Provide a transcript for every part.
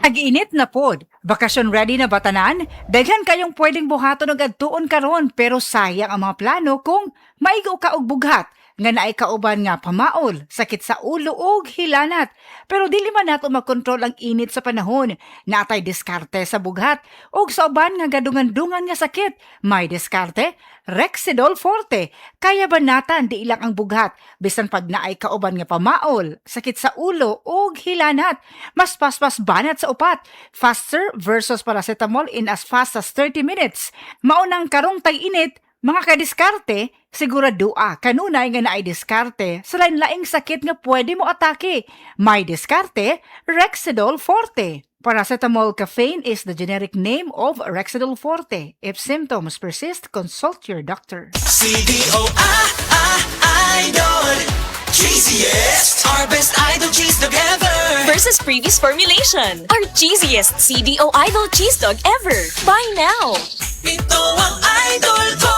Ag-init na pod. Bakasyon ready na batanan? Daghan kayong pwedeng buhaton og adtuon karon pero sayang ang mga plano kung maigo ka og bughat nga naay kauban nga pamaol, sakit sa ulo ug hilanat. Pero dili man nato makontrol ang init sa panahon. Natay diskarte sa bughat ug sa uban nga gadungan-dungan nga sakit. May diskarte, Rexidol Forte. Kaya banatan di ilang ang bughat bisan pag naay kauban nga pamaol, sakit sa ulo ug hilanat. Mas paspas banat sa upat. Faster versus paracetamol in as fast as 30 minutes. Maunang karong tag-init, mga kadiskarte, siguradua kanunay nga naay diskarte sa lain-laing sakit nga pwede mo atake. May diskarte, Rexidol Forte. Paracetamol caffeine is the generic name of Rexidol Forte. If symptoms persist, consult your doctor. Idol, cheesiest, our best idol cheese dog ever. Versus previous formulation. Our cheesiest CDO Idol cheese dog ever. Buy now. Ito ang idol ko.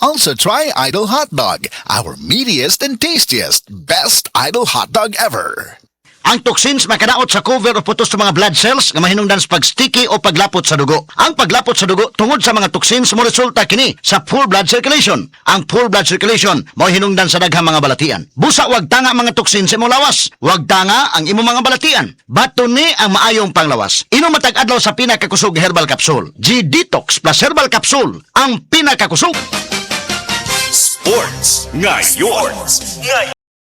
Also try Idol Hot Dog, our meatiest and tastiest, best Idol hot dog ever. Ang toxins makadaot sa cover o putos sa mga blood cells nga mahinungdan sa pagsticky o paglapot sa dugo. Ang paglapot sa dugo tungod sa mga toxins mo resulta kini sa full blood circulation. Ang full blood circulation mo hinungdan sa daghang mga balatian. Busa wag tanga mga toxins sa imong lawas. Wag tanga ang imong mga balatian. Baton ni ang maayong panglawas. Inom matag adlaw sa pinakakusog herbal capsule. G-Detox plus herbal capsule ang pinakakusog. Sports ngayon.